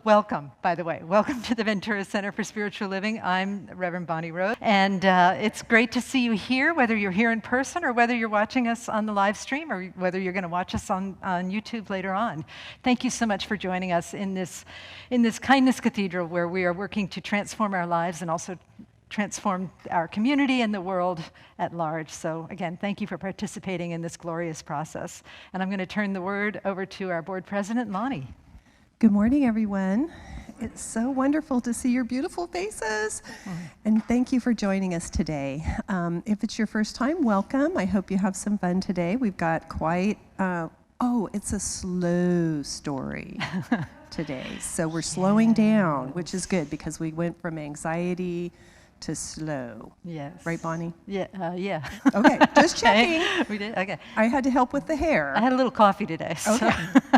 welcome, by the way. Welcome to the Ventura Center for Spiritual Living. I'm Reverend Bonnie Rose, and it's great to see you here, whether you're here in person or whether you're watching us on the live stream or whether you're going to watch us on YouTube later on. Thank you so much for joining us in this Kindness Cathedral, where we are working to transform our lives and also transform our community and the world at large. So again, thank you for participating in this glorious process. And I'm going to turn the word over to our board president, Lonnie. Good morning, everyone. It's so wonderful to see your beautiful faces. And thank you for joining us today. If it's your first time, welcome. I hope you have some fun today. We've got quite, it's a slow story today. So we're slowing down, which is good because we went from anxiety to slow. Yes. Right, Bonnie? Yeah. Okay, just checking. We did? Okay. I had to help with the hair. I had a little coffee today. So.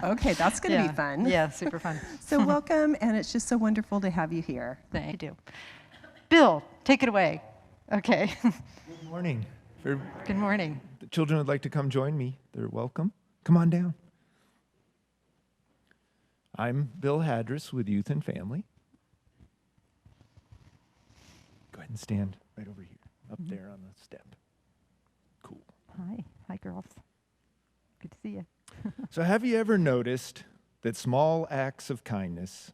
Okay, that's going to be fun. Yeah, super fun. So welcome, and it's just so wonderful to have you here. Thank you. Bill, take it away. Okay. Good morning. Good morning. The children would like to come join me. They're welcome. Come on down. I'm Bill Hadris with Youth and Family. Go ahead and stand right over here, up there on the step. Cool. Hi, girls. Good to see you. So have you ever noticed that small acts of kindness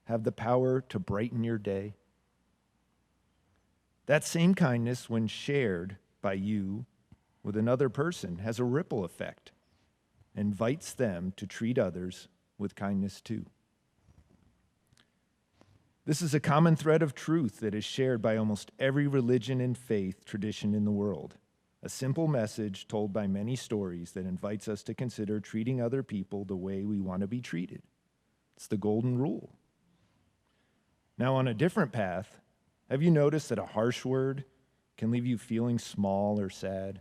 have the power to brighten your day? That same kindness, when shared by you with another person, has a ripple effect, invites them to treat others with kindness too. This is a common thread of truth that is shared by almost every religion and faith tradition in the world. A simple message told by many stories that invites us to consider treating other people the way we want to be treated. It's the golden rule. Now, on a different path, have you noticed that a harsh word can leave you feeling small or sad?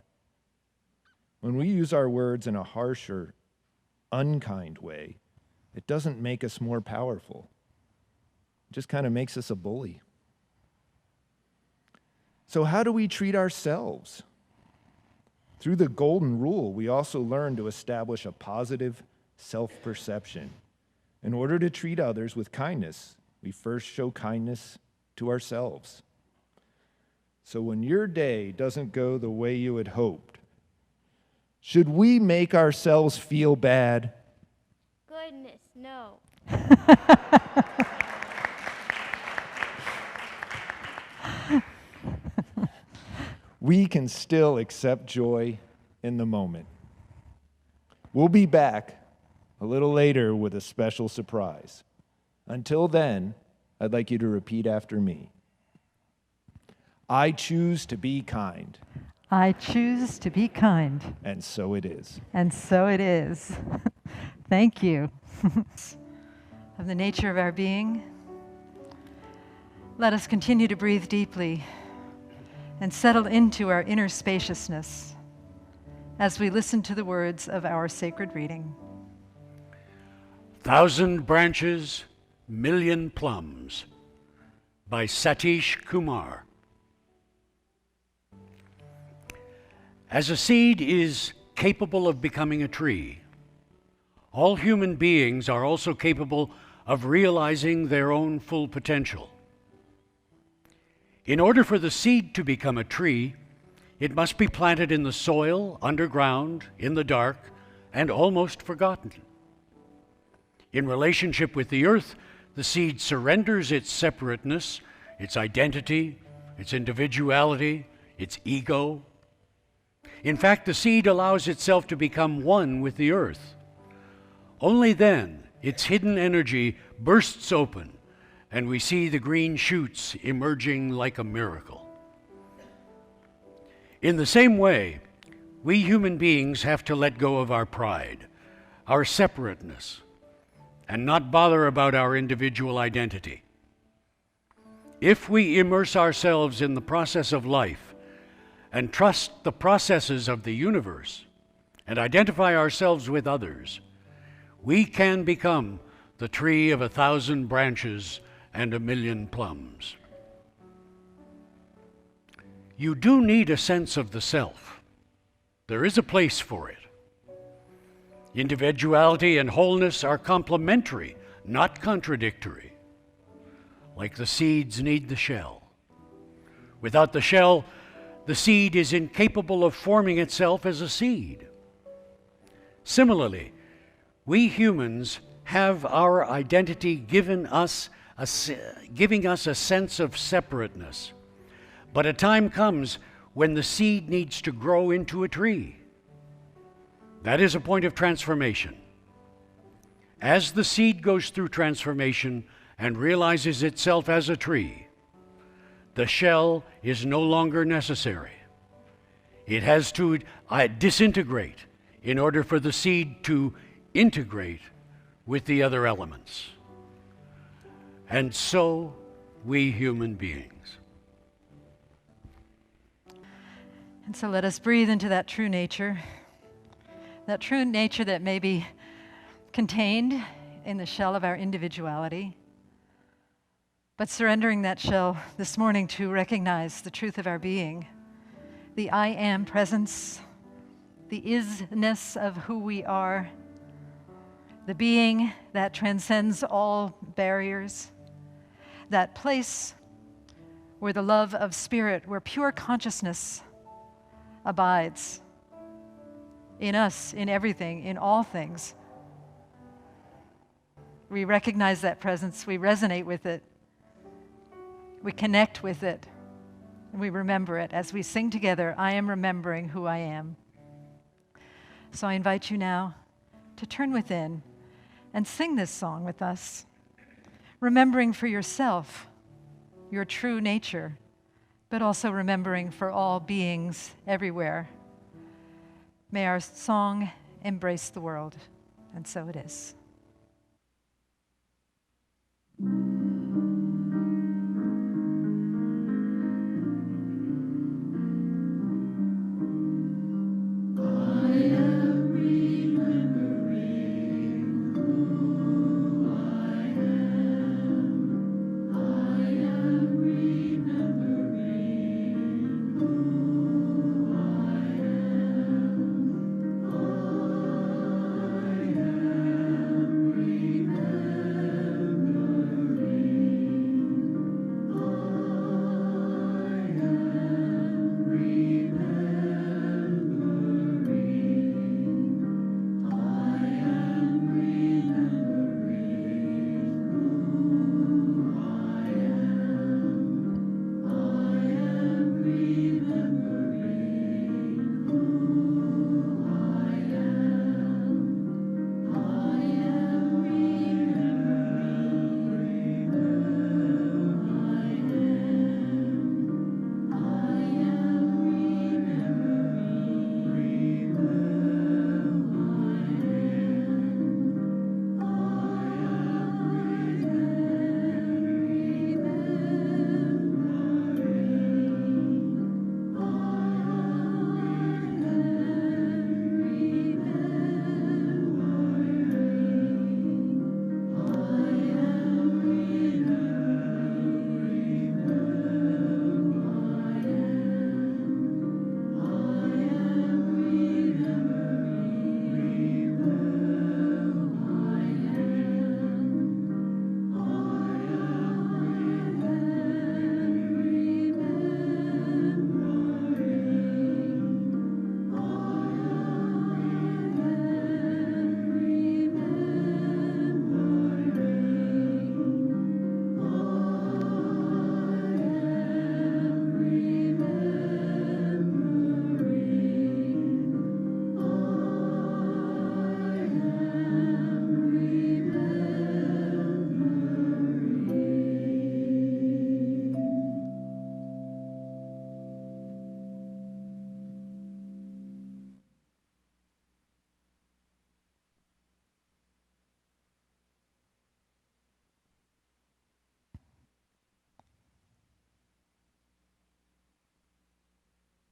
When we use our words in a harsh or unkind way, it doesn't make us more powerful. It just kind of makes us a bully. So how do we treat ourselves? Through the golden rule, we also learn to establish a positive self-perception. In order to treat others with kindness, we first show kindness to ourselves. So when your day doesn't go the way you had hoped, should we make ourselves feel bad? Goodness, no. We can still accept joy in the moment. We'll be back a little later with a special surprise. Until then, I'd like you to repeat after me. I choose to be kind. I choose to be kind. And so it is. And so it is. Thank you. Of the nature of our being, let us continue to breathe deeply and settle into our inner spaciousness as we listen to the words of our sacred reading. 1,000 Branches, Million Plums by Satish Kumar. As a seed is capable of becoming a tree, all human beings are also capable of realizing their own full potential. In order for the seed to become a tree, it must be planted in the soil, underground, in the dark, and almost forgotten. In relationship with the earth, the seed surrenders its separateness, its identity, its individuality, its ego. In fact, the seed allows itself to become one with the earth. Only then, its hidden energy bursts open, and we see the green shoots emerging like a miracle. In the same way, we human beings have to let go of our pride, our separateness, and not bother about our individual identity. If we immerse ourselves in the process of life and trust the processes of the universe and identify ourselves with others, we can become the tree of 1,000 branches and 1,000,000 plums. You do need a sense of the self. There is a place for it. Individuality and wholeness are complementary, not contradictory, like the seeds need the shell. Without the shell, the seed is incapable of forming itself as a seed. Similarly, we humans have our identity giving us a sense of separateness. But a time comes when the seed needs to grow into a tree. That is a point of transformation. As the seed goes through transformation and realizes itself as a tree, the shell is no longer necessary. It has to disintegrate in order for the seed to integrate with the other elements. And so, we human beings. And so let us breathe into that true nature that may be contained in the shell of our individuality, but surrendering that shell this morning to recognize the truth of our being, the I am presence, the isness of who we are, the being that transcends all barriers, that place where the love of spirit, where pure consciousness abides in us, in everything, in all things. We recognize that presence, we resonate with it, we connect with it, and we remember it. As we sing together, I am remembering who I am. So I invite you now to turn within and sing this song with us, remembering for yourself your true nature, but also remembering for all beings everywhere. May our song embrace the world, and so it is.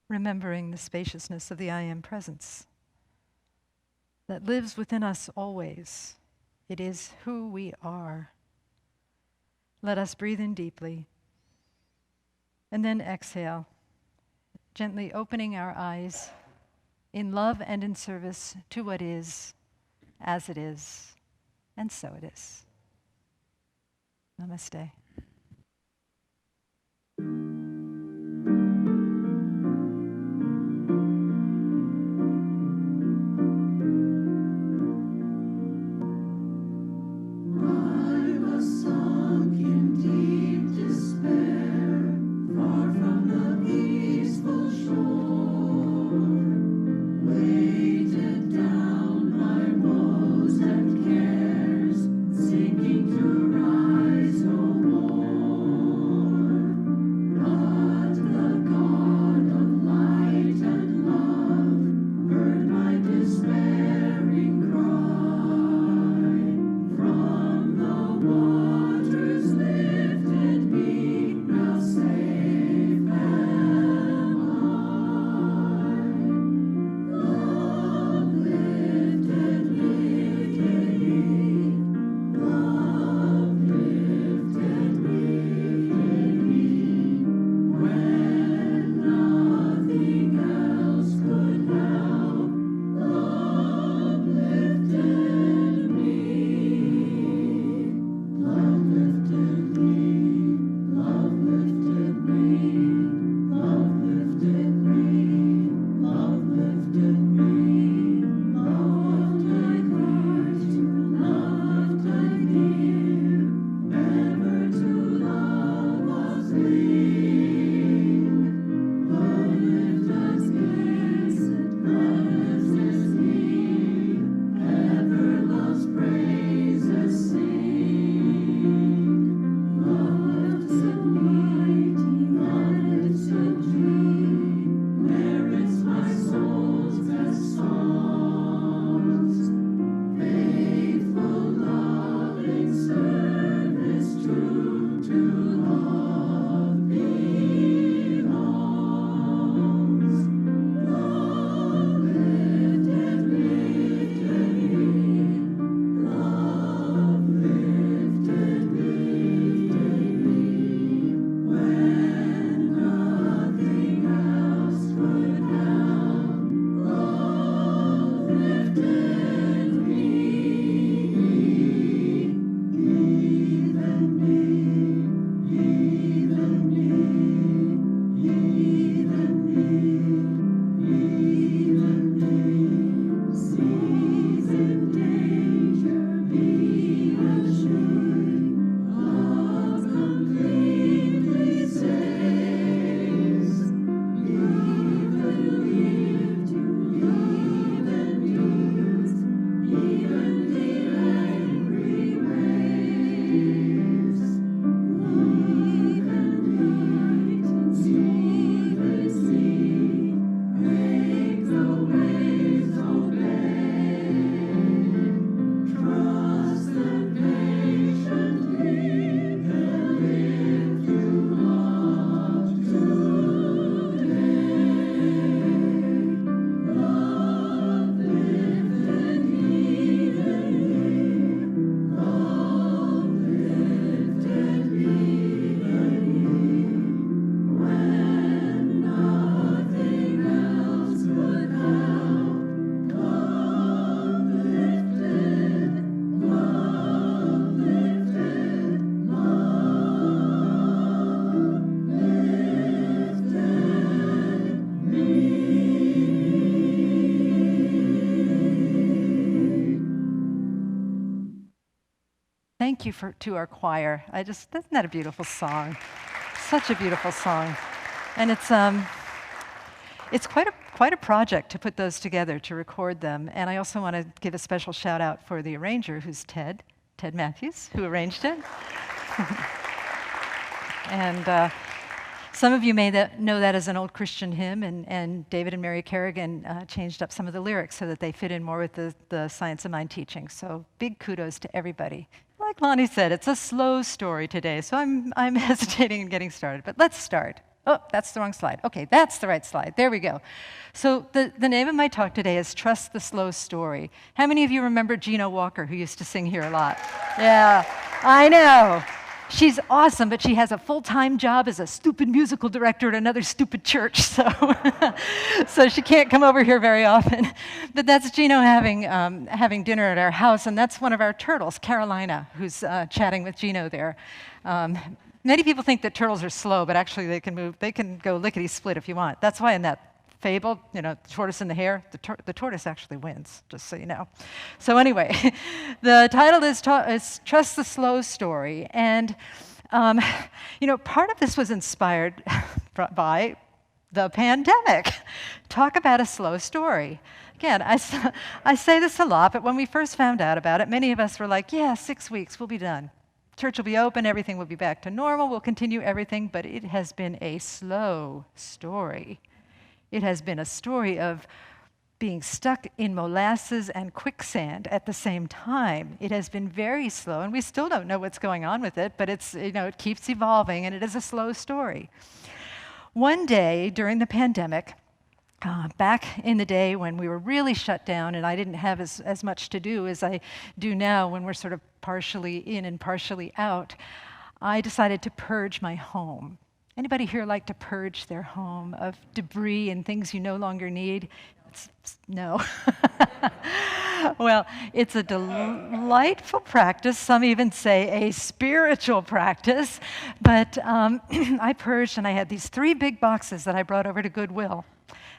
Remembering the spaciousness of the I Am presence that lives within us always. It is who we are. Let us breathe in deeply and then exhale, gently opening our eyes in love and in service to what is, as it is, and so it is. Namaste. Thank you to our choir. Isn't that a beautiful song? Such a beautiful song. And it's quite a project to put those together, to record them. And I also want to give a special shout out for the arranger, who's Ted Matthews, who arranged it. And some of you may know that as an old Christian hymn, and David and Mary Kerrigan changed up some of the lyrics so that they fit in more with the Science of Mind teaching. So big kudos to everybody. Like Lonnie said, it's a slow story today, so I'm hesitating in getting started. But let's start. Oh, that's the wrong slide. Okay, that's the right slide. There we go. So the name of my talk today is Trust the Slow Story. How many of you remember Gino Walker, who used to sing here a lot? Yeah, I know. She's awesome, but she has a full-time job as a stupid musical director at another stupid church, so so she can't come over here very often. But that's Gino having dinner at our house, and that's one of our turtles, Carolina, who's chatting with Gino there. Many people think that turtles are slow, but actually they can move. They can go lickety-split if you want. That's why in that fable, the tortoise and the hare, the tortoise actually wins, just so you know. So anyway, the title is Trust the Slow Story. And, part of this was inspired by the pandemic. Talk about a slow story. Again, I say this a lot, but when we first found out about it, many of us were like, yeah, 6 weeks, we'll be done. Church will be open, everything will be back to normal, we'll continue everything, but it has been a slow story. It has been a story of being stuck in molasses and quicksand at the same time. It has been very slow, and we still don't know what's going on with it, but it keeps evolving, and it is a slow story. One day during the pandemic, back in the day when we were really shut down and I didn't have as much to do as I do now when we're sort of partially in and partially out, I decided to purge my home. Anybody here like to purge their home of debris and things you no longer need? No. Well, it's a delightful practice. Some even say a spiritual practice. But I purged, and I had these 3 big boxes that I brought over to Goodwill.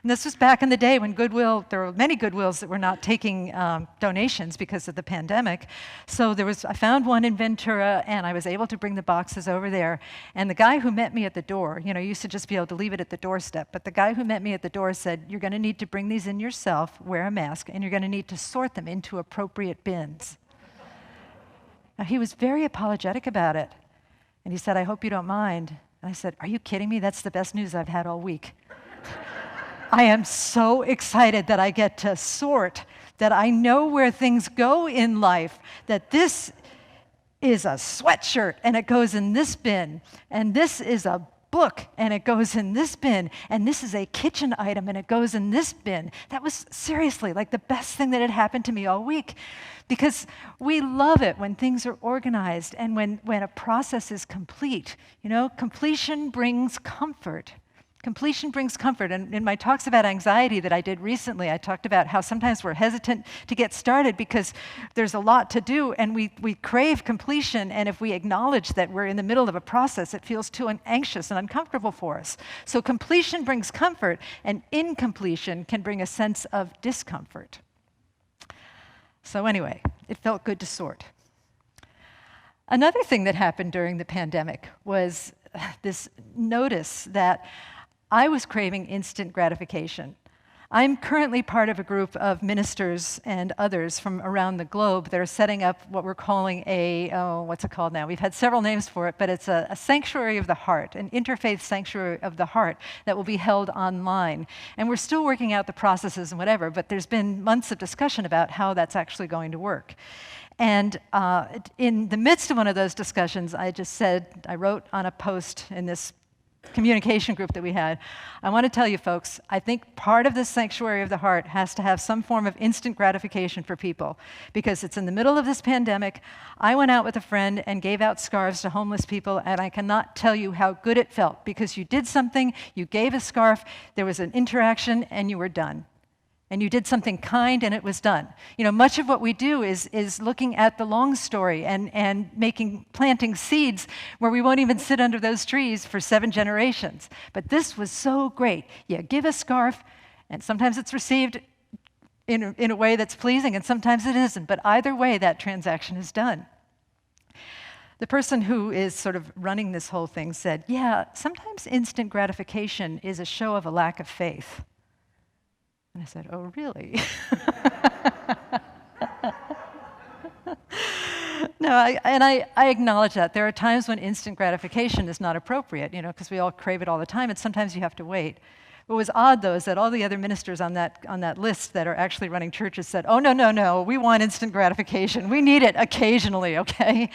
And this was back in the day when there were many Goodwills that were not taking donations because of the pandemic. So I found one in Ventura, and I was able to bring the boxes over there. And the guy who met me at the door, used to just be able to leave it at the doorstep, but the guy who met me at the door said, you're going to need to bring these in yourself, wear a mask, and you're going to need to sort them into appropriate bins. Now, he was very apologetic about it. And he said, I hope you don't mind. And I said, are you kidding me? That's the best news I've had all week. I am so excited that I get to sort, that I know where things go in life, that this is a sweatshirt and it goes in this bin, and this is a book and it goes in this bin, and this is a kitchen item and it goes in this bin. That was seriously like the best thing that had happened to me all week, because we love it when things are organized and when a process is complete. Completion brings comfort. Completion brings comfort. And in my talks about anxiety that I did recently, I talked about how sometimes we're hesitant to get started because there's a lot to do, and we crave completion, and if we acknowledge that we're in the middle of a process, it feels too anxious and uncomfortable for us. So completion brings comfort, and incompletion can bring a sense of discomfort. So anyway, it felt good to sort. Another thing that happened during the pandemic was this notice that I was craving instant gratification. I'm currently part of a group of ministers and others from around the globe that are setting up what we're calling what's it called now? We've had several names for it, but it's a sanctuary of the heart, an interfaith sanctuary of the heart that will be held online. And we're still working out the processes and whatever, but there's been months of discussion about how that's actually going to work. And in the midst of one of those discussions, I wrote on a post in this communication group that we had, I want to tell you folks, I think part of this sanctuary of the heart has to have some form of instant gratification for people, because it's in the middle of this pandemic. I went out with a friend and gave out scarves to homeless people, and I cannot tell you how good it felt, because you did something, you gave a scarf, there was an interaction, and you were done. And you did something kind, and it was done. Much of what we do is looking at the long story and planting seeds where we won't even sit under those trees for 7 generations. But this was so great. You give a scarf, and sometimes it's received in a way that's pleasing, and sometimes it isn't. But either way, that transaction is done. The person who is sort of running this whole thing said, yeah, sometimes instant gratification is a show of a lack of faith. And I said, oh, really? No, I acknowledge that. There are times when instant gratification is not appropriate, because we all crave it all the time, and sometimes you have to wait. What was odd, though, is that all the other ministers on that list that are actually running churches said, oh, no, we want instant gratification. We need it occasionally, okay?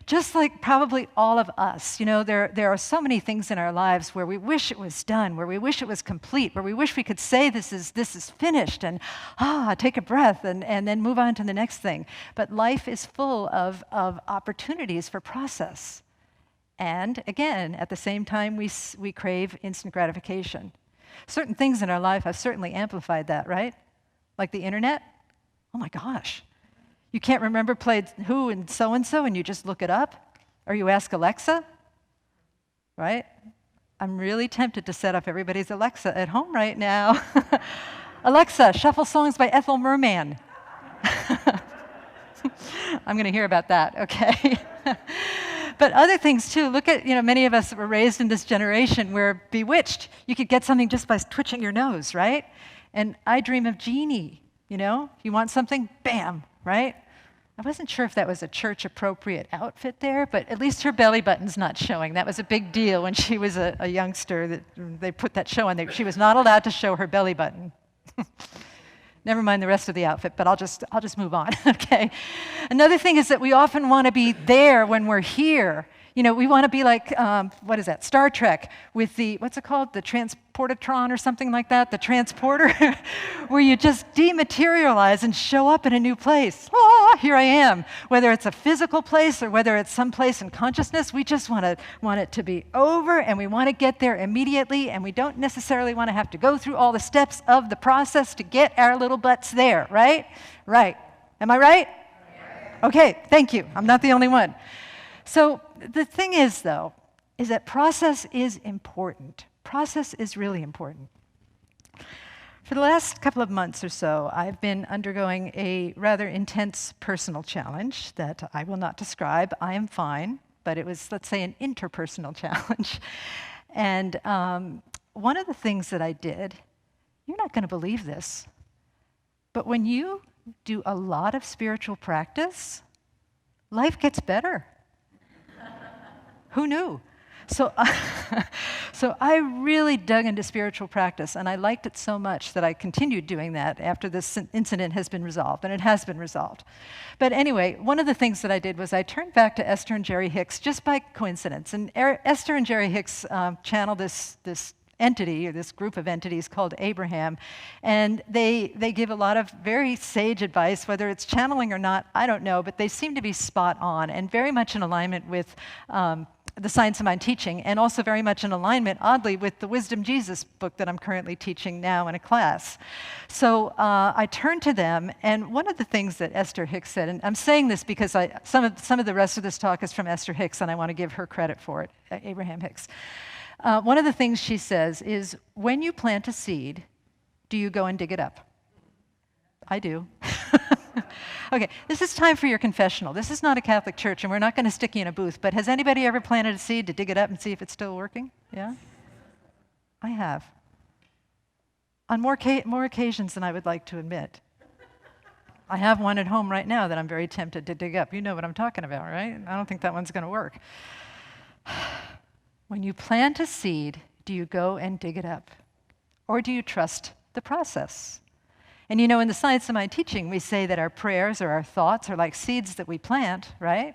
Just like probably all of us, there are so many things in our lives where we wish it was done, where we wish it was complete, where we wish we could say this is finished, and take a breath and then move on to the next thing. But life is full of opportunities for process. And again, at the same time, we crave instant gratification. Certain things in our life have certainly amplified that, right? Like the internet. Oh my gosh. You can't remember played who and so, and you just look it up? Or you ask Alexa, right? I'm really tempted to set up everybody's Alexa at home right now. Alexa, shuffle songs by Ethel Merman. I'm going to hear about that, okay? But other things too. Look at, many of us that were raised in this generation where Bewitched, you could get something just by twitching your nose, right? And I Dream of Jeannie, you want something, bam, right? I wasn't sure if that was a church-appropriate outfit there, but at least her belly button's not showing. That was a big deal when she was a youngster that they put that show on there. She was not allowed to show her belly button. Never mind the rest of the outfit, but I'll just move on, okay? Another thing is that we often want to be there when we're here. We want to be like, what is that, Star Trek with the, what's it called, the transportatron or something like that, the transporter, where you just dematerialize and show up in a new place. Oh, here I am. Whether it's a physical place or whether it's some place in consciousness, we just want it to be over, and we want to get there immediately, and we don't necessarily want to have to go through all the steps of the process to get our little butts there, right? Right. Am I right? Okay, thank you. I'm not the only one. So the thing is, though, is that process is important. Process is really important. For the last couple of months or so, I've been undergoing a rather intense personal challenge that I will not describe. I am fine, but it was, let's say, an interpersonal challenge. And one of the things that I did, you're not going to believe this, but when you do a lot of spiritual practice, life gets better. Who knew? So I really dug into spiritual practice, and I liked it so much that I continued doing that after this incident has been resolved, and it has been resolved. But anyway, one of the things that I did was I turned back to Esther and Jerry Hicks just by coincidence. And Esther and Jerry Hicks channeled this entity, or this group of entities called Abraham, and they give a lot of very sage advice. Whether it's channeling or not, I don't know, but they seem to be spot on and very much in alignment with the Science of Mind teaching, and also very much in alignment, oddly, with the Wisdom Jesus book that I'm currently teaching now in a class. So I turned to them, and one of the things that Esther Hicks said, and I'm saying this because some of the rest of this talk is from Esther Hicks, and I want to give her credit for it, Abraham Hicks. One of the things she says is, when you plant a seed, do you go and dig it up? I do. Okay, this is time for your confessional. This is not a Catholic church, and we're not going to stick you in a booth, but has anybody ever planted a seed to dig it up and see if it's still working? Yeah? I have. On more occasions than I would like to admit. I have one at home right now that I'm very tempted to dig up. You know what I'm talking about, right? I don't think that one's going to work. When you plant a seed, do you go and dig it up? Or do you trust the process? And in the Science of Mind teaching, we say that our prayers or our thoughts are like seeds that we plant, right?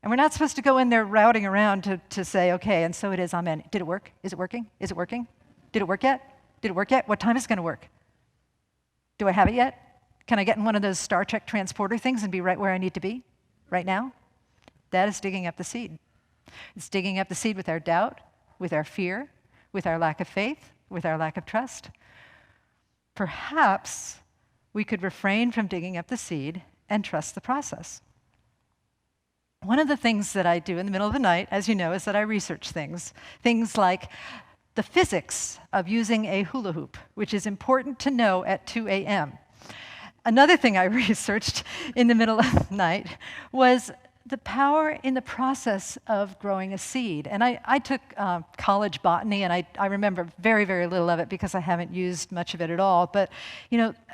And we're not supposed to go in there routing around to say, okay, and so it is, amen. Did it work? Is it working? Is it working? Did it work yet? Did it work yet? What time is it going to work? Do I have it yet? Can I get in one of those Star Trek transporter things and be right where I need to be right now? That is digging up the seed. It's digging up the seed with our doubt, with our fear, with our lack of faith, with our lack of trust. Perhaps we could refrain from digging up the seed and trust the process. One of the things that I do in the middle of the night, as you know, is that I research things. Things like the physics of using a hula hoop, which is important to know at 2 a.m. Another thing I researched in the middle of the night was the power in the process of growing a seed. And I took college botany, and I remember very, very little of it because I haven't used much of it at all. But,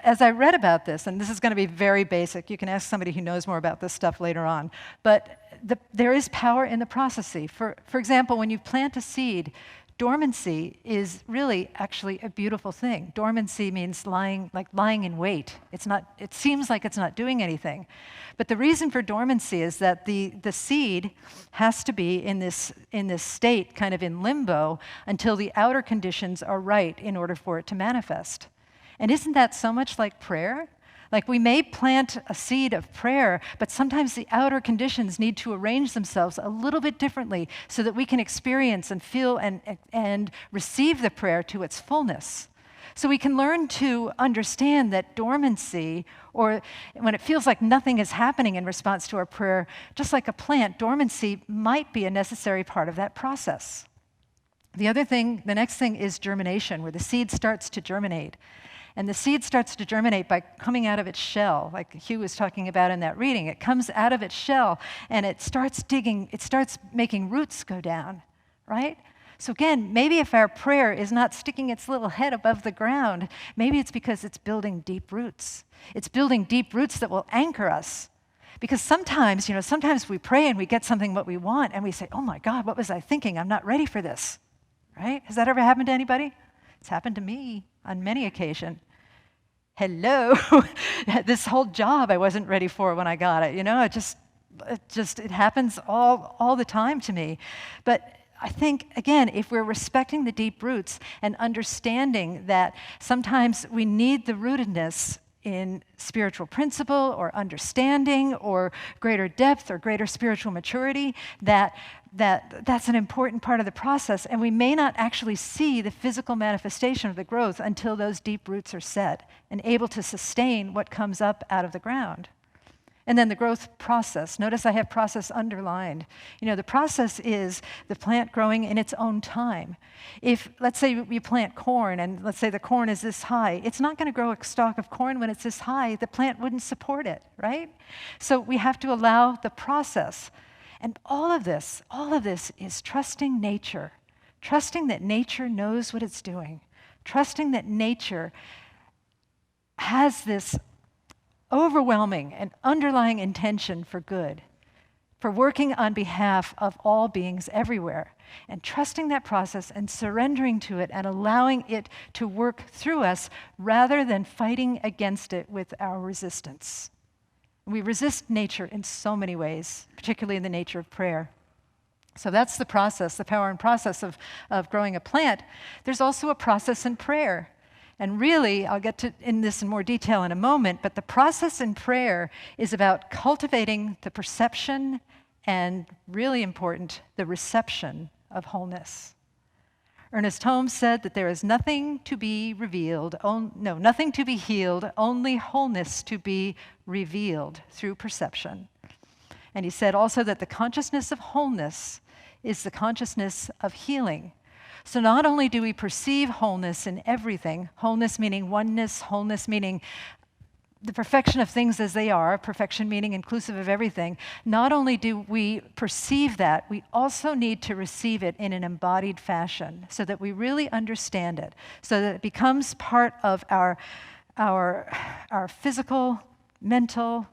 as I read about this, and this is going to be very basic, you can ask somebody who knows more about this stuff later on, but there is power in the process. For example, when you plant a seed, dormancy is really actually a beautiful thing. Dormancy means lying in wait. It seems like it's not doing anything. But the reason for dormancy is that the seed has to be in this state, kind of in limbo, until the outer conditions are right in order for it to manifest. And isn't that so much like prayer? Like we may plant a seed of prayer, but sometimes the outer conditions need to arrange themselves a little bit differently so that we can experience and feel and receive the prayer to its fullness. So we can learn to understand that dormancy, or when it feels like nothing is happening in response to our prayer, just like a plant, dormancy might be a necessary part of that process. The next thing is germination, where the seed starts to germinate. And the seed starts to germinate by coming out of its shell, like Hugh was talking about in that reading. It comes out of its shell and it starts making roots go down, right? So again, maybe if our prayer is not sticking its little head above the ground, maybe it's because it's building deep roots. It's building deep roots that will anchor us. Because sometimes we pray and we get something what we want and we say, oh my God, what was I thinking? I'm not ready for this, right? Has that ever happened to anybody? It's happened to me on many occasions. Hello, this whole job I wasn't ready for when I got it. It happens all the time to me. But I think, again, if we're respecting the deep roots and understanding that sometimes we need the rootedness in spiritual principle or understanding or greater depth or greater spiritual maturity, that's an important part of the process, and we may not actually see the physical manifestation of the growth until those deep roots are set and able to sustain what comes up out of the ground. And then the growth process. Notice I have process underlined. The process is the plant growing in its own time. If, let's say you plant corn, and let's say the corn is this high, it's not going to grow a stalk of corn when it's this high. The plant wouldn't support it, right? So we have to allow the process. And all of this is trusting nature, trusting that nature knows what it's doing, trusting that nature has this overwhelming and underlying intention for good, for working on behalf of all beings everywhere, and trusting that process and surrendering to it and allowing it to work through us rather than fighting against it with our resistance. We resist nature in so many ways, particularly in the nature of prayer. So that's the process, the power and process of growing a plant. There's also a process in prayer. And really, I'll get to in this in more detail in a moment, but the process in prayer is about cultivating the perception and, really important, the reception of wholeness. Ernest Holmes said that there is nothing to be revealed, nothing to be healed, only wholeness to be revealed through perception. And he said also that the consciousness of wholeness is the consciousness of healing. So not only do we perceive wholeness in everything, wholeness meaning oneness, wholeness meaning the perfection of things as they are, perfection meaning inclusive of everything, not only do we perceive that, we also need to receive it in an embodied fashion so that we really understand it, so that it becomes part of our physical, mental,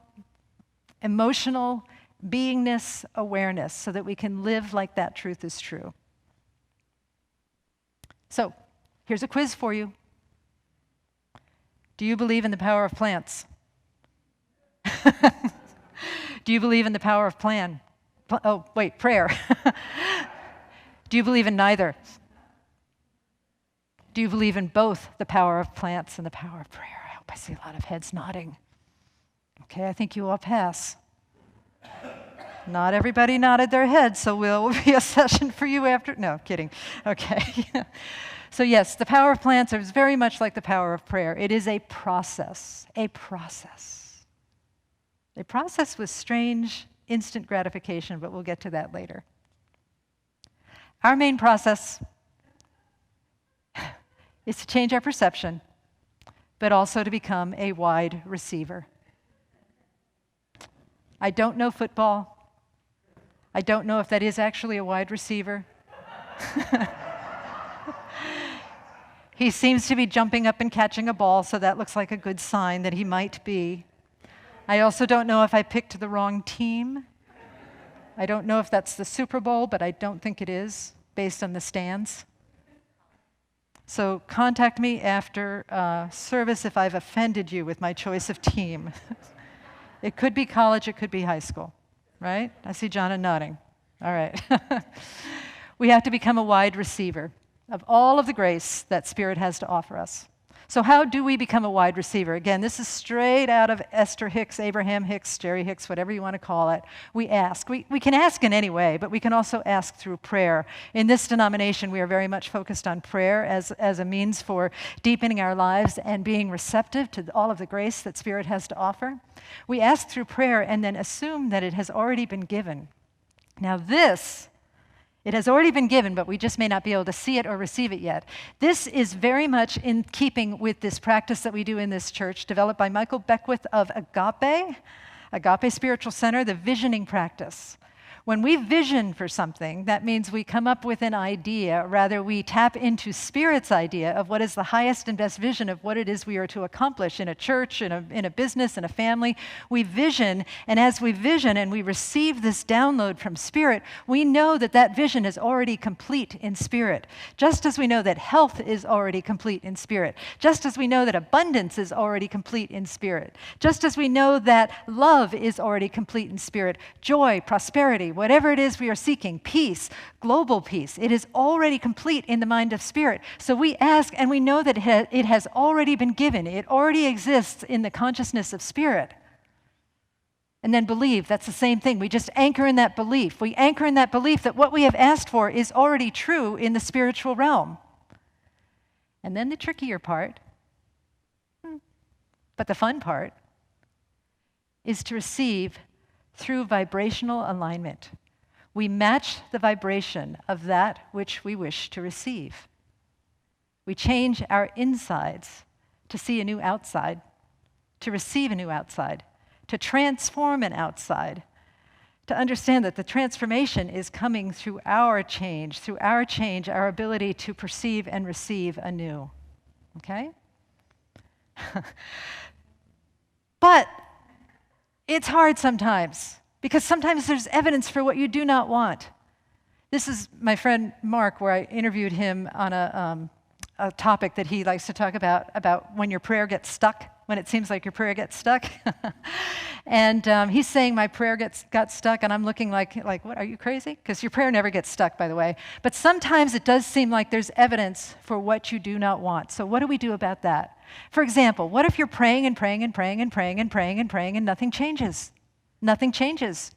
emotional beingness, awareness, so that we can live like that truth is true. So, here's a quiz for you. Do you believe in the power of plants? Do you believe in the power of prayer? Do you believe in neither? Do you believe in both the power of plants and the power of prayer? I hope I see a lot of heads nodding. Okay, I think you all pass. Not everybody nodded their heads, so will be a session for you after. No, kidding. Okay. So yes, the power of plants is very much like the power of prayer. It is a process, a process. A process with strange instant gratification, but we'll get to that later. Our main process is to change our perception, but also to become a wide receiver. I don't know football. I don't know if that is actually a wide receiver. He seems to be jumping up and catching a ball, so that looks like a good sign that he might be. I also don't know if I picked the wrong team. I don't know if that's the Super Bowl, but I don't think it is, based on the stands. So contact me after service if I've offended you with my choice of team. It could be college, it could be high school, right? I see Jonna nodding. All right. We have to become a wide receiver of all of the grace that Spirit has to offer us. So how do we become a wide receiver? Again, this is straight out of Esther Hicks, Abraham Hicks, Jerry Hicks, whatever you want to call it. We ask. We can ask in any way, but we can also ask through prayer. In this denomination, we are very much focused on prayer as a means for deepening our lives and being receptive to all of the grace that Spirit has to offer. We ask through prayer and then assume that it has already been given. Now this, it has already been given, but we just may not be able to see it or receive it yet. This is very much in keeping with this practice that we do in this church, developed by Michael Beckwith of Agape Spiritual Center, the visioning practice. When we vision for something, that means we come up with an idea. Rather, we tap into Spirit's idea of what is the highest and best vision of what it is we are to accomplish in a church, in a business, in a family. We vision, and as we vision and we receive this download from Spirit, we know that that vision is already complete in Spirit. Just as we know that health is already complete in Spirit. Just as we know that abundance is already complete in Spirit. Just as we know that love is already complete in Spirit. Joy, prosperity, whatever it is we are seeking, peace, global peace, it is already complete in the mind of Spirit. So we ask, and we know that it has already been given. It already exists in the consciousness of Spirit. And then believe, that's the same thing. We just anchor in that belief. We anchor in that belief that what we have asked for is already true in the spiritual realm. And then the trickier part, but the fun part, is to receive through vibrational alignment. We match the vibration of that which we wish to receive. We change our insides to see a new outside, to receive a new outside, to transform an outside, to understand that the transformation is coming through our change, our ability to perceive and receive anew. Okay? But it's hard sometimes, because sometimes there's evidence for what you do not want. This is my friend Mark, where I interviewed him on a topic that he likes to talk about when your prayer gets stuck, when it seems like your prayer gets stuck. And he's saying my prayer got stuck, and I'm looking like, what, are you crazy? Because your prayer never gets stuck, by the way. But sometimes it does seem like there's evidence for what you do not want. So what do we do about that? For example, what if you're praying and praying and praying and praying and praying and praying and nothing changes? Nothing changes.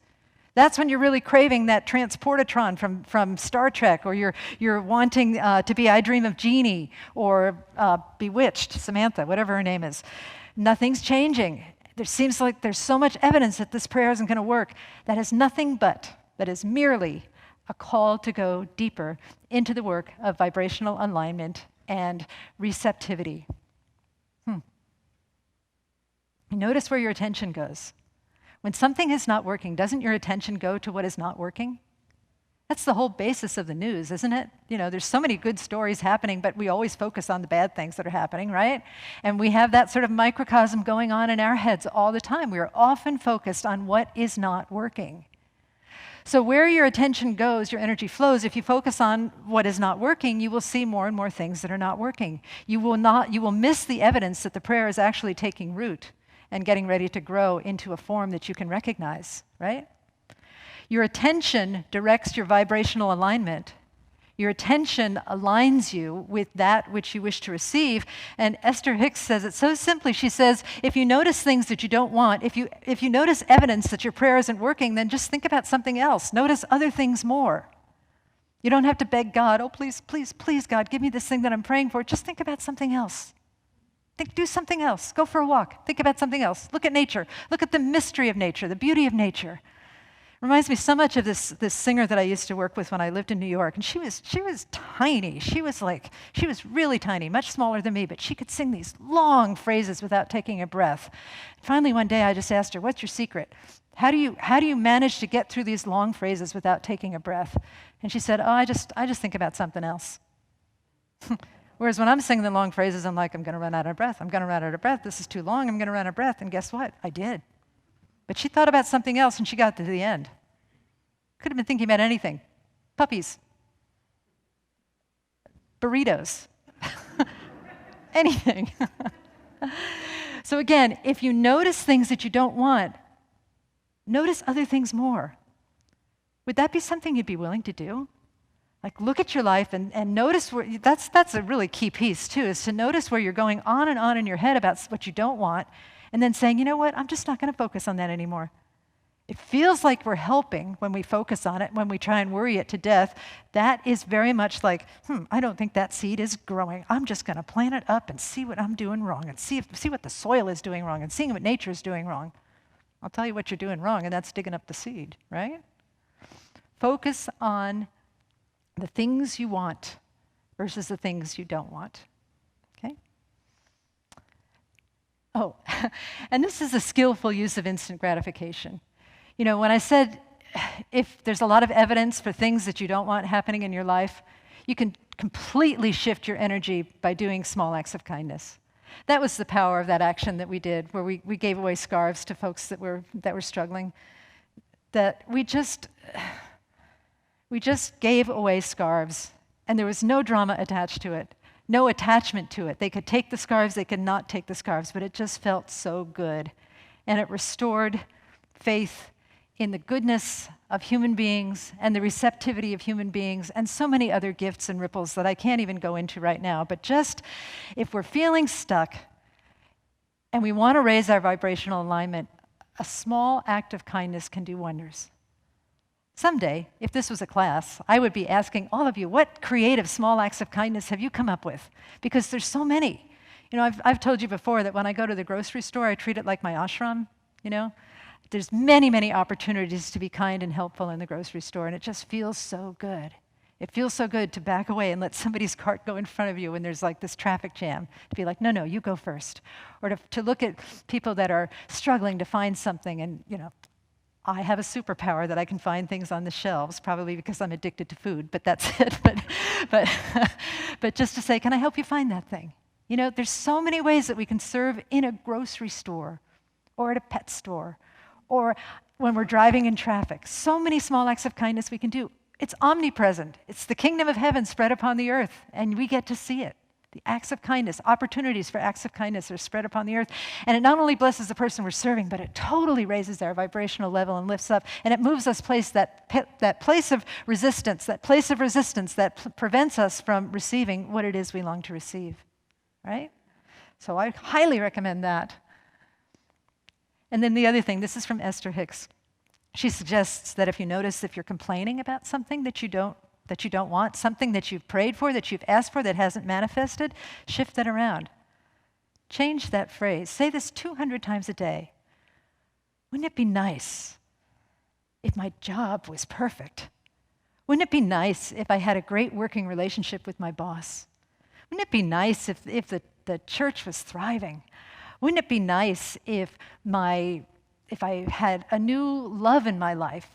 That's when you're really craving that transportatron from Star Trek, or you're wanting to be I Dream of Jeannie, or Bewitched, Samantha, whatever her name is. Nothing's changing. There seems like there's so much evidence that this prayer isn't going to work. That is nothing but, that is merely a call to go deeper into the work of vibrational alignment and receptivity. Notice where your attention goes. When something is not working, doesn't your attention go to what is not working? That's the whole basis of the news, isn't it? You know, there's so many good stories happening, but we always focus on the bad things that are happening, right? And we have that sort of microcosm going on in our heads all the time. We are often focused on what is not working. So where your attention goes, your energy flows. If you focus on what is not working, you will see more and more things that are not working. You will miss the evidence that the prayer is actually taking root and getting ready to grow into a form that you can recognize, right? Your attention directs your vibrational alignment. Your attention aligns you with that which you wish to receive. And Esther Hicks says it so simply. She says, if you notice things that you don't want, if you notice evidence that your prayer isn't working, then just think about something else. Notice other things more. You don't have to beg God, oh, please, please, please, God, give me this thing that I'm praying for. Just think about something else. Do something else. Go for a walk. Think about something else. Look at nature. Look at the mystery of nature, the beauty of nature. Reminds me so much of this singer that I used to work with when I lived in New York, and she was tiny. She was really tiny, much smaller than me, but she could sing these long phrases without taking a breath. Finally, one day I just asked her, "What's your secret? How do you manage to get through these long phrases without taking a breath?" And she said, "Oh, I just think about something else." Whereas when I'm singing the long phrases, I'm like, I'm going to run out of breath. I'm going to run out of breath. This is too long. I'm going to run out of breath. And guess what? I did. But she thought about something else, and she got to the end. Could have been thinking about anything. Puppies. Burritos. Anything. So again, if you notice things that you don't want, notice other things more. Would that be something you'd be willing to do? Like, look at your life and notice where, that's a really key piece too, is to notice where you're going on and on in your head about what you don't want, and then saying, you know what, I'm just not going to focus on that anymore. It feels like we're helping when we focus on it, when we try and worry it to death. That is very much like, I don't think that seed is growing. I'm just going to plant it up and see what I'm doing wrong, and see what the soil is doing wrong, and seeing what nature is doing wrong. I'll tell you what you're doing wrong, and that's digging up the seed, right? Focus on the things you want versus the things you don't want, okay? Oh, and this is a skillful use of instant gratification. You know, when I said if there's a lot of evidence for things that you don't want happening in your life, you can completely shift your energy by doing small acts of kindness. That was the power of that action that we did, where we gave away scarves to folks that were struggling. That we just gave away scarves, and there was no drama attached to it, no attachment to it. They could take the scarves, they could not take the scarves, but it just felt so good. And it restored faith in the goodness of human beings and the receptivity of human beings and so many other gifts and ripples that I can't even go into right now. But just if we're feeling stuck and we want to raise our vibrational alignment, a small act of kindness can do wonders. Someday, if this was a class, I would be asking all of you, what creative small acts of kindness have you come up with? Because there's so many. You know, I've told you before that when I go to the grocery store, I treat it like my ashram, you know? There's many, many opportunities to be kind and helpful in the grocery store, and it just feels so good. It feels so good to back away and let somebody's cart go in front of you when there's like this traffic jam. To be like, no, you go first. Or to look at people that are struggling to find something, and, you know, I have a superpower that I can find things on the shelves, probably because I'm addicted to food, but that's it. But just to say, can I help you find that thing? You know, there's so many ways that we can serve in a grocery store or at a pet store or when we're driving in traffic. So many small acts of kindness we can do. It's omnipresent. It's the kingdom of heaven spread upon the earth, and we get to see it. The acts of kindness, opportunities for acts of kindness are spread upon the earth. And it not only blesses the person we're serving, but it totally raises our vibrational level and lifts up. And it moves us that place of resistance that prevents us from receiving what it is we long to receive, right? So I highly recommend that. And then the other thing, this is from Esther Hicks. She suggests that if you notice if you're complaining about something that you don't want, something that you've prayed for, that you've asked for, that hasn't manifested, shift that around. Change that phrase. Say this 200 times a day. Wouldn't it be nice if my job was perfect? Wouldn't it be nice if I had a great working relationship with my boss? Wouldn't it be nice if the church was thriving? Wouldn't it be nice if I had a new love in my life?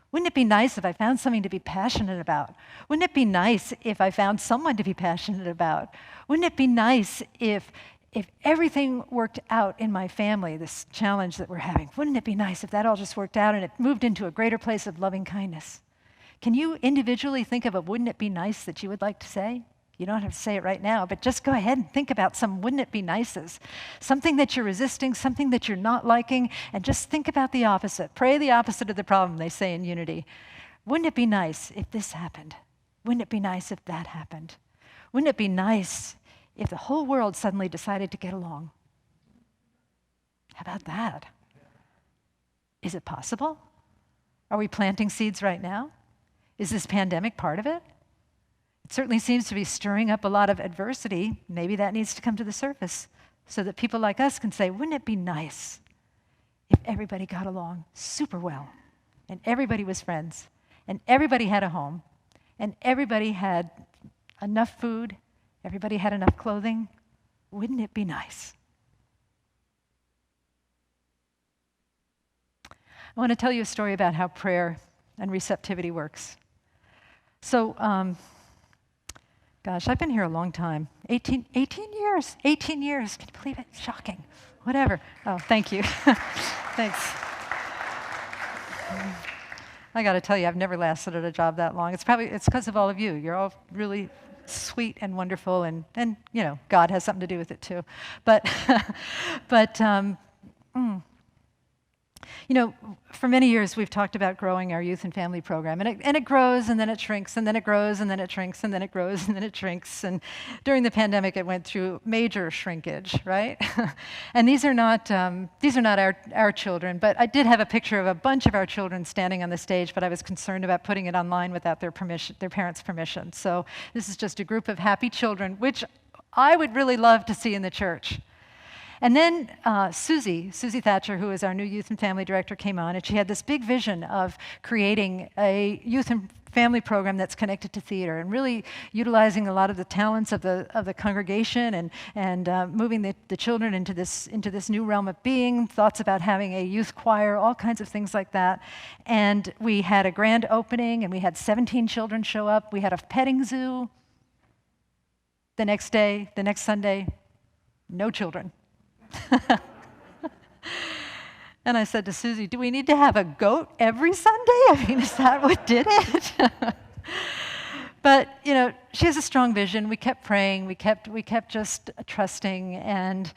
Wouldn't it be nice if I found something to be passionate about? Wouldn't it be nice if I found someone to be passionate about? Wouldn't it be nice if everything worked out in my family, this challenge that we're having? Wouldn't it be nice if that all just worked out and it moved into a greater place of loving kindness? Can you individually think of a wouldn't it be nice that you would like to say? You don't have to say it right now, but just go ahead and think about some wouldn't it be nices. Something that you're resisting, something that you're not liking, and just think about the opposite. Pray the opposite of the problem, they say in Unity. Wouldn't it be nice if this happened? Wouldn't it be nice if that happened? Wouldn't it be nice if the whole world suddenly decided to get along? How about that? Is it possible? Are we planting seeds right now? Is this pandemic part of it? It certainly seems to be stirring up a lot of adversity. Maybe that needs to come to the surface so that people like us can say, wouldn't it be nice if everybody got along super well, and everybody was friends, and everybody had a home, and everybody had enough food, everybody had enough clothing? Wouldn't it be nice? I want to tell you a story about how prayer and receptivity works. So, gosh, I've been here a long time. 18 years. 18 years. Can you believe it? Shocking. Whatever. Oh, thank you. Thanks. I got to tell you, I've never lasted at a job that long. It's because of all of you. You're all really sweet and wonderful, and you know, God has something to do with it too. But You know, for many years we've talked about growing our youth and family program, and it grows and then it shrinks and then it grows and then it shrinks and then it grows and then it shrinks. And during the pandemic, it went through major shrinkage, right? And these are not our children, but I did have a picture of a bunch of our children standing on the stage, but I was concerned about putting it online without their parents' permission. So this is just a group of happy children, which I would really love to see in the church. And then Susie Thatcher, who is our new youth and family director, came on, and she had this big vision of creating a youth and family program that's connected to theater and really utilizing a lot of the talents of the congregation and moving the children into this new realm of being, thoughts about having a youth choir, all kinds of things like that. And we had a grand opening, and we had 17 children show up. We had a petting zoo. The next Sunday, no children. And I said to Susie, do we need to have a goat every Sunday? I mean, is that what did it? But, you know, she has a strong vision. We kept praying. We kept just trusting. And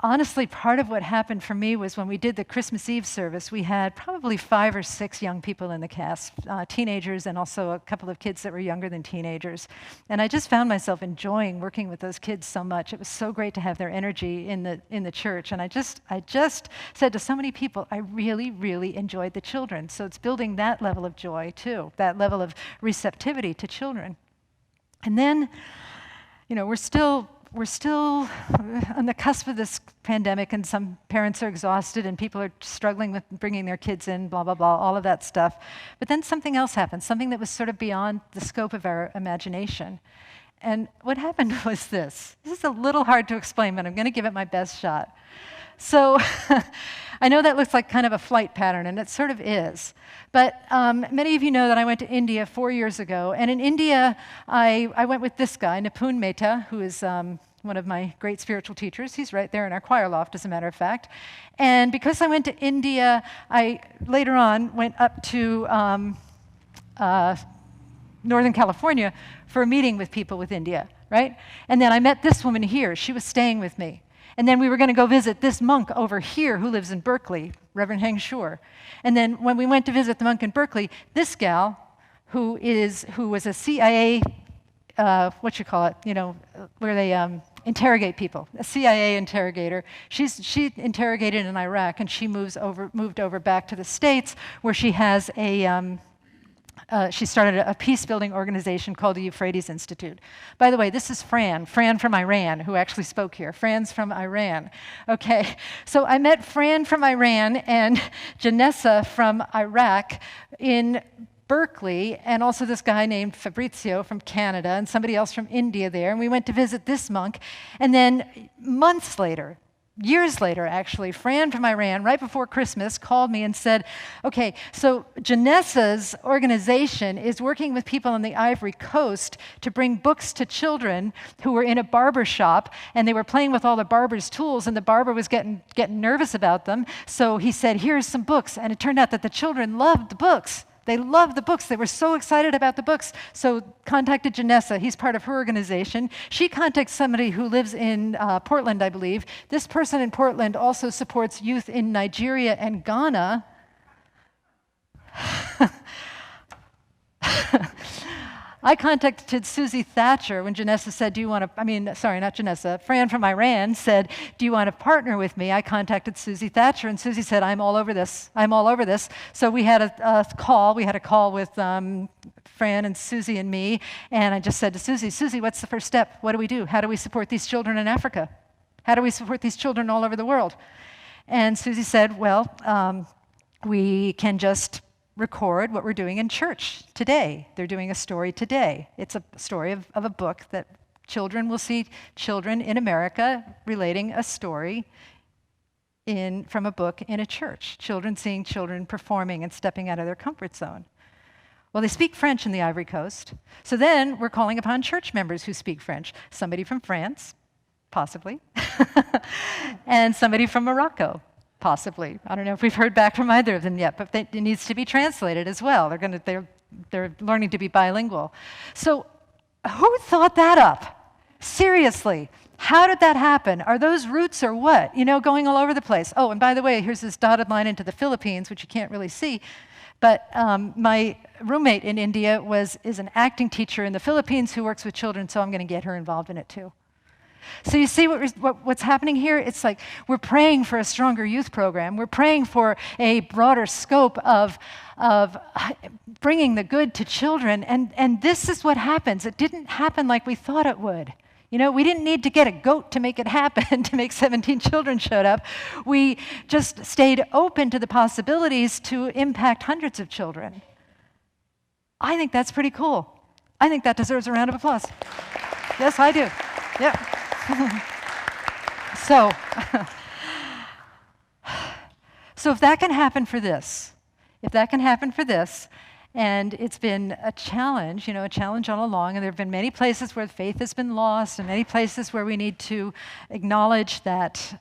honestly, part of what happened for me was when we did the Christmas Eve service, we had probably 5 or 6 young people in the cast, teenagers and also a couple of kids that were younger than teenagers. And I just found myself enjoying working with those kids so much. It was so great to have their energy in the church. And I just said to so many people, I really, really enjoyed the children. So it's building that level of joy too, that level of receptivity to children. And then, you know, we're still on the cusp of this pandemic, and some parents are exhausted and people are struggling with bringing their kids in, blah, blah, blah, all of that stuff. But then something else happened, something that was sort of beyond the scope of our imagination. And what happened was this. This is a little hard to explain, but I'm going to give it my best shot. So I know that looks like kind of a flight pattern, and it sort of is. But many of you know that I went to India 4 years ago. And in India, I went with this guy, Nipun Mehta, who is one of my great spiritual teachers. He's right there in our choir loft, as a matter of fact. And because I went to India, I later on went up to Northern California for a meeting with people with India, right? And then I met this woman here. She was staying with me. And then we were going to go visit this monk over here who lives in Berkeley, Reverend Heng Shur. And then when we went to visit the monk in Berkeley, this gal, who was a CIA, where they interrogate people, a CIA interrogator. She interrogated in Iraq, and she moved over back to the States, where she has she started a peace-building organization called the Euphrates Institute. By the way, this is Fran from Iran, who actually spoke here. Fran's from Iran. Okay, so I met Fran from Iran and Janessa from Iraq in Berkeley, and also this guy named Fabrizio from Canada, and somebody else from India there, and we went to visit this monk. And then months later, years later, actually, Fran from Iran, right before Christmas, called me and said, okay, so Janessa's organization is working with people on the Ivory Coast to bring books to children who were in a barber shop, and they were playing with all the barber's tools, and the barber was getting nervous about them. So he said, here's some books. And it turned out that the children loved the books. They loved the books. They were so excited about the books. So contacted Janessa. He's part of her organization. She contacts somebody who lives in Portland, I believe. This person in Portland also supports youth in Nigeria and Ghana. I contacted Susie Thatcher when Janessa said, Fran from Iran said, do you want to partner with me? I contacted Susie Thatcher, and Susie said, I'm all over this. I'm all over this. So we had a call. We had a call with Fran and Susie and me, and I just said to Susie, what's the first step? What do we do? How do we support these children in Africa? How do we support these children all over the world? And Susie said, well, we can just record what we're doing in church today. They're doing a story today. It's a story of a book that children will see children in America relating a story from a book in a church. Children seeing children performing and stepping out of their comfort zone. Well, they speak French in the Ivory Coast. So then we're calling upon church members who speak French. Somebody from France, possibly, and somebody from Morocco. Possibly. I don't know if we've heard back from either of them yet, but it needs to be translated as well. They're learning to be bilingual. So who thought that up? Seriously, How did that happen? Are those roots or what? Going all over the place. Oh, and by the way, here's this dotted line into the Philippines, which you can't really see. But my roommate in India is an acting teacher in the Philippines who works with children, so I'm going to get her involved in it too. So you see what's happening here? It's like we're praying for a stronger youth program. We're praying for a broader scope of bringing the good to children. And this is what happens. It didn't happen like we thought it would. We didn't need to get a goat to make it happen, to make 17 children showed up. We just stayed open to the possibilities to impact hundreds of children. I think that's pretty cool. I think that deserves a round of applause. Yes, I do. Yeah. So if that can happen for this, and it's been a challenge all along, and there have been many places where faith has been lost, and many places where we need to acknowledge that,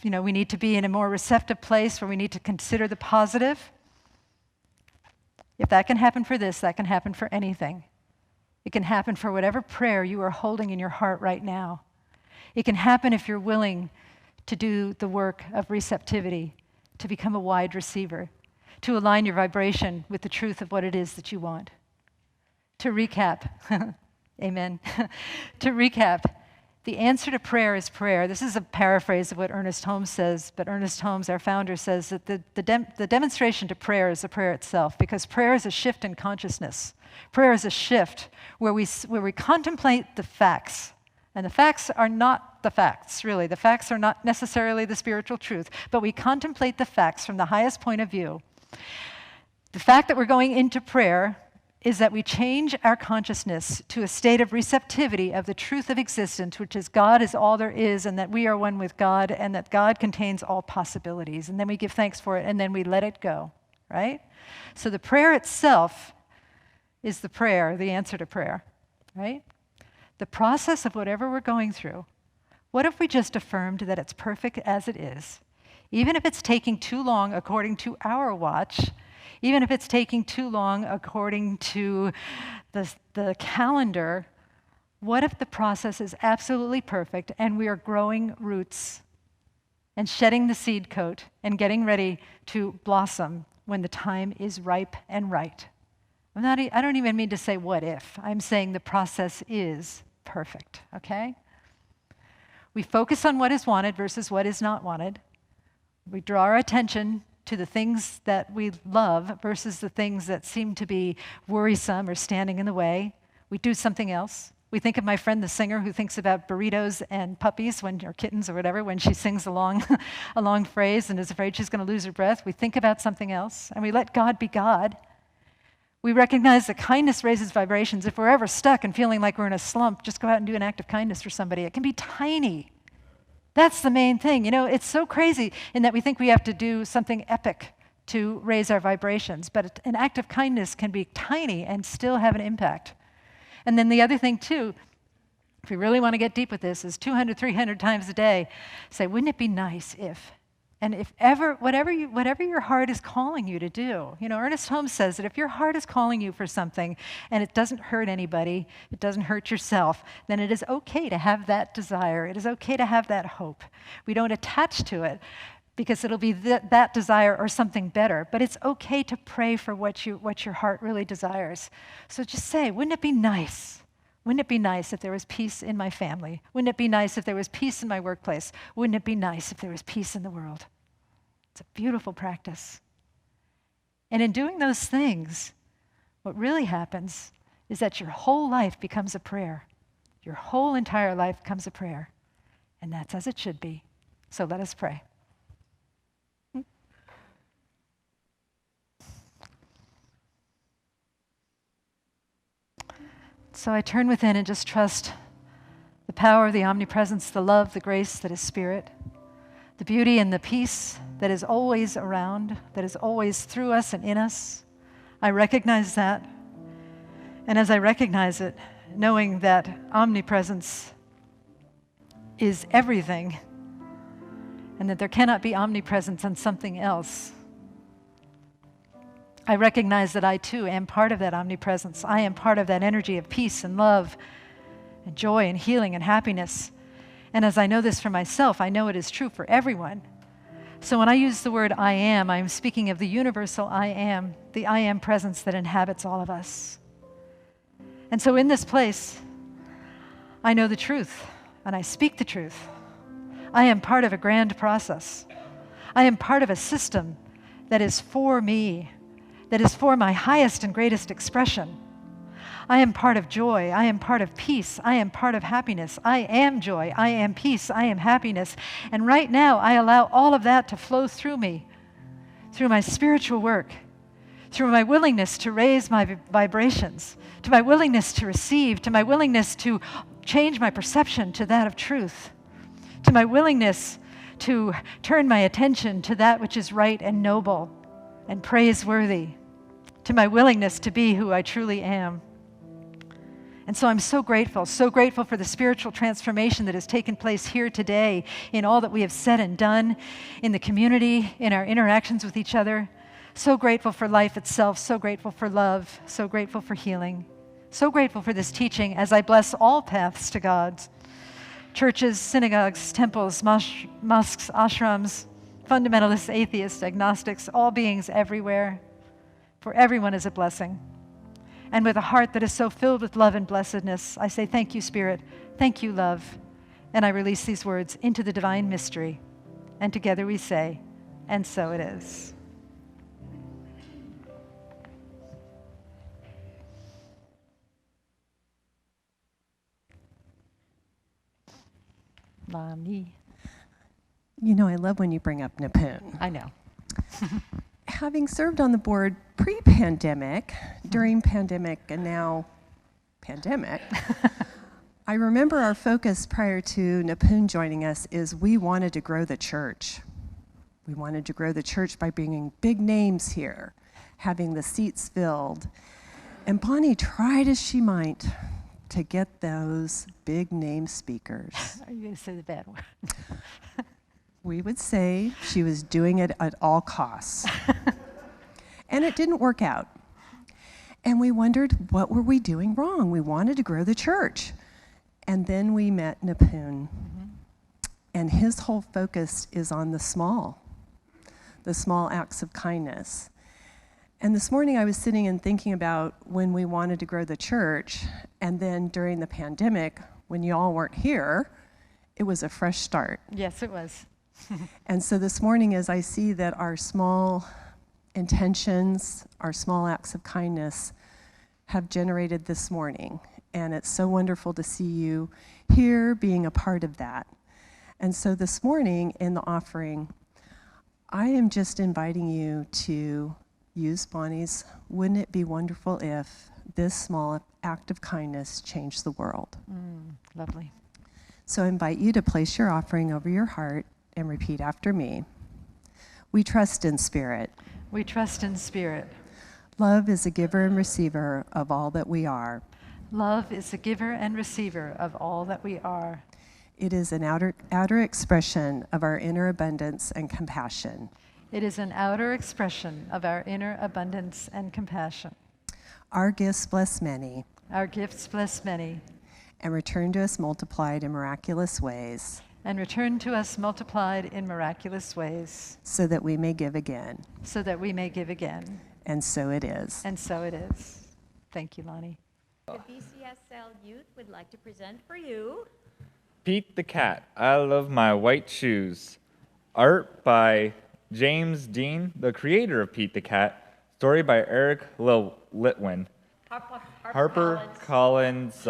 we need to be in a more receptive place where we need to consider the positive. If that can happen for this, that can happen for anything. It can happen for whatever prayer you are holding in your heart right now. It can happen if you're willing to do the work of receptivity, to become a wide receiver, to align your vibration with the truth of what it is that you want. To recap, amen. To recap, the answer to prayer is prayer. This is a paraphrase of what Ernest Holmes says, but Ernest Holmes, our founder, says that the demonstration to prayer is the prayer itself, because prayer is a shift in consciousness. Prayer is a shift where we contemplate the facts. And the facts are not the facts, really. The facts are not necessarily the spiritual truth, but we contemplate the facts from the highest point of view. The fact that we're going into prayer is that we change our consciousness to a state of receptivity of the truth of existence, which is God is all there is, and that we are one with God, and that God contains all possibilities. And then we give thanks for it, and then we let it go, right? So the prayer itself is the prayer, the answer to prayer, right? The process of whatever we're going through, what if we just affirmed that it's perfect as it is? Even if it's taking too long according to our watch, even if it's taking too long according to the calendar, what if the process is absolutely perfect and we are growing roots and shedding the seed coat and getting ready to blossom when the time is ripe and right? I don't even mean to say what if. I'm saying the process is perfect, okay? We focus on what is wanted versus what is not wanted. We draw our attention to the things that we love versus the things that seem to be worrisome or standing in the way. We do something else. We think of my friend the singer who thinks about burritos and puppies or kittens or whatever when she sings a long phrase and is afraid she's going to lose her breath. We think about something else, and we let God be God. We recognize that kindness raises vibrations. If we're ever stuck and feeling like we're in a slump, just go out and do an act of kindness for somebody. It can be tiny. That's the main thing. It's so crazy in that we think we have to do something epic to raise our vibrations, but an act of kindness can be tiny and still have an impact. And then the other thing too, if we really want to get deep with this, is 200, 300 times a day, say, wouldn't it be nice if? And if ever, whatever your heart is calling you to do, Ernest Holmes says that if your heart is calling you for something and it doesn't hurt anybody, it doesn't hurt yourself, then it is okay to have that desire. It is okay to have that hope. We don't attach to it because it'll be that desire or something better, but it's okay to pray for what your heart really desires. So just say, wouldn't it be nice? Wouldn't it be nice if there was peace in my family? Wouldn't it be nice if there was peace in my workplace? Wouldn't it be nice if there was peace in the world? It's a beautiful practice. And in doing those things, what really happens is that your whole life becomes a prayer. Your whole entire life becomes a prayer. And that's as it should be. So let us pray. So I turn within and just trust the power of the omnipresence, the love, the grace that is spirit, the beauty and the peace that is always around, that is always through us and in us. I recognize that. And as I recognize it, knowing that omnipresence is everything and that there cannot be omnipresence on something else, I recognize that I too am part of that omnipresence. I am part of that energy of peace and love and joy and healing and happiness. And as I know this for myself, I know it is true for everyone. So when I use the word I am speaking of the universal I am, the I am presence that inhabits all of us. And so in this place, I know the truth, and I speak the truth. I am part of a grand process. I am part of a system that is for me, that is for my highest and greatest expression. I am part of joy. I am part of peace. I am part of happiness. I am joy. I am peace. I am happiness. And right now, I allow all of that to flow through me, through my spiritual work, through my willingness to raise my vibrations, to my willingness to receive, to my willingness to change my perception to that of truth, to my willingness to turn my attention to that which is right and noble and praiseworthy, to my willingness to be who I truly am. And so I'm so grateful for the spiritual transformation that has taken place here today in all that we have said and done in the community, in our interactions with each other. So grateful for life itself, so grateful for love, so grateful for healing, so grateful for this teaching as I bless all paths to God. Churches, synagogues, temples, mosques, ashrams, fundamentalists, atheists, agnostics, all beings everywhere. For everyone is a blessing. And with a heart that is so filled with love and blessedness, I say thank you, Spirit. Thank you, love. And I release these words into the divine mystery. And together we say, and so it is. Mommy. You know, I love when you bring up Nipun. I know. Having served on the board pre-pandemic, during pandemic, and now pandemic, I remember our focus prior to Nipun joining us is we wanted to grow the church. We wanted to grow the church by bringing big names here, having the seats filled. And Bonnie tried as she might to get those big name speakers. Are you going to say the bad word? We would say she was doing it at all costs. And it didn't work out. And we wondered, what were we doing wrong? We wanted to grow the church. And then we met Nipun. And his whole focus is on the small acts of kindness. And this morning I was sitting and thinking about when we wanted to grow the church, and then during the pandemic, when you all weren't here, it was a fresh start. Yes, it was. And so this morning, as I see that our small intentions, our small acts of kindness have generated this morning, and it's so wonderful to see you here being a part of that. And so this morning in the offering, I am just inviting you to use Bonnie's, wouldn't it be wonderful if this small act of kindness changed the world? Lovely. So I invite you to place your offering over your heart and repeat after me. We trust in spirit. We trust in spirit. Love is a giver and receiver of all that we are. Love is a giver and receiver of all that we are. It is an outer expression of our inner abundance and compassion. It is an outer expression of our inner abundance and compassion. Our gifts bless many. Our gifts bless many. And return to us multiplied in miraculous ways. And return to us multiplied in miraculous ways. So that we may give again. So that we may give again. And so it is. And so it is. Thank you, Lonnie. The VCSL youth would like to present for you Pete the Cat, I Love My White Shoes. Art by James Dean, the creator of Pete the Cat. Story by Eric Litwin. Harper Collins.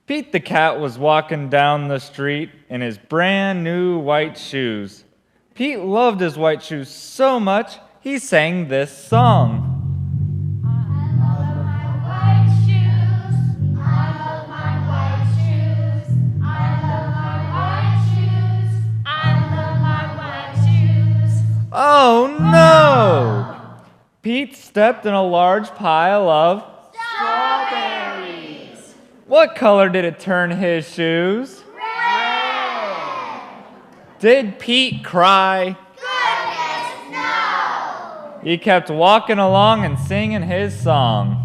Pete the Cat was walking down the street in his brand new white shoes. Pete loved his white shoes so much, he sang this song. Oh no! Pete stepped in a large pile of strawberries. What color did it turn his shoes? Red. Did Pete cry? Goodness, no! He kept walking along and singing his song.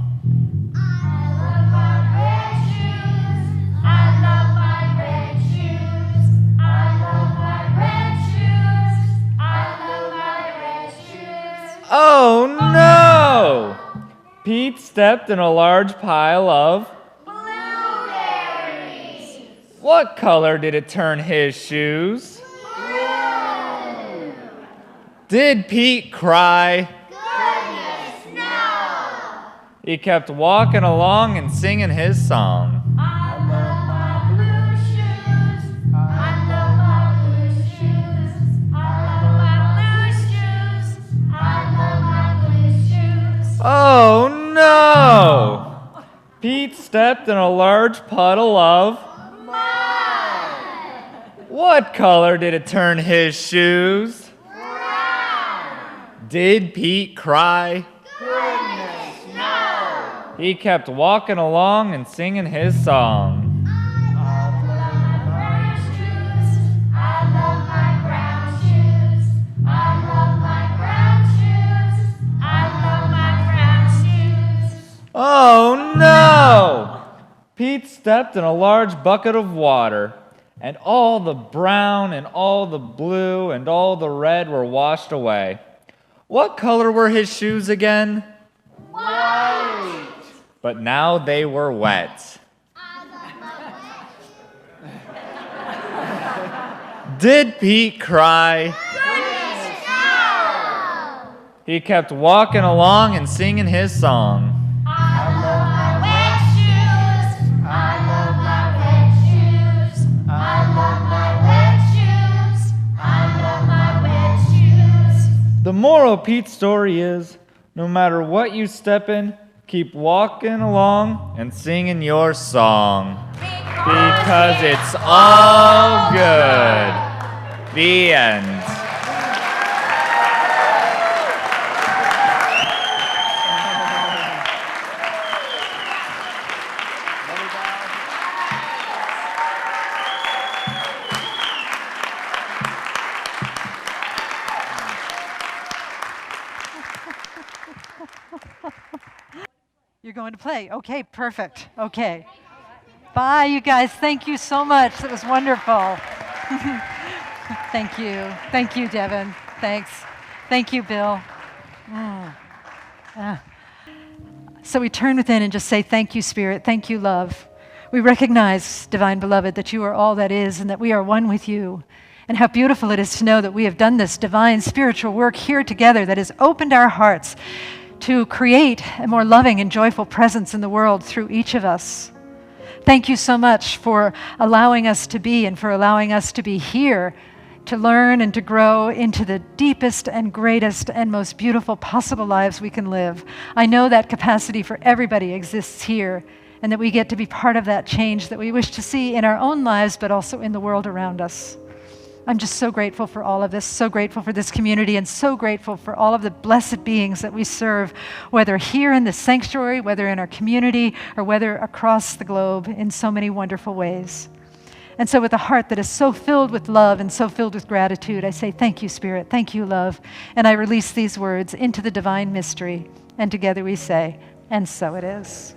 I love my red shoes. I love my red shoes. Oh no! Pete stepped in a large pile of Blueberries. What color did it turn his shoes? Blue. Did Pete cry? Goodness, no. He kept walking along and singing his song. I love my blue shoes. I love my blue shoes. I love my blue shoes. I love my blue shoes. Oh no! Pete stepped in a large puddle of What color did it turn his shoes? Brown. Did Pete cry? Goodness, no. He kept walking along and singing his song. I love my brown shoes. I love my brown shoes. I love my brown shoes. I love my brown shoes. Oh no! Pete stepped in a large bucket of water, and all the brown and all the blue and all the red were washed away. What color were his shoes again? White. But now they were wet. Did Pete cry? Goodness, no. He kept walking along and singing his song. I love my wet shoes. I love my wet shoes. I love my wet shoes. I love my wet shoes. The moral of Pete's story is, no matter what you step in, keep walking along and singing your song. Because it's all good. The end. You're going to play. Okay, perfect. Okay. Bye, you guys. Thank you so much. That was wonderful. Thank you. Thank you, Devin. Thanks. Thank you, Bill. So we turn within and just say, thank you, Spirit. Thank you, love. We recognize, Divine Beloved, that you are all that is and that we are one with you. And how beautiful it is to know that we have done this divine spiritual work here together that has opened our hearts to create a more loving and joyful presence in the world through each of us. Thank you so much for allowing us to be and for allowing us to be here to learn and to grow into the deepest and greatest and most beautiful possible lives we can live. I know that capacity for everybody exists here and that we get to be part of that change that we wish to see in our own lives but also in the world around us. I'm just so grateful for all of this, so grateful for this community, and so grateful for all of the blessed beings that we serve, whether here in the sanctuary, whether in our community, or whether across the globe in so many wonderful ways. And so with a heart that is so filled with love and so filled with gratitude, I say, thank you, Spirit, thank you, love. And I release these words into the divine mystery. And together we say, and so it is.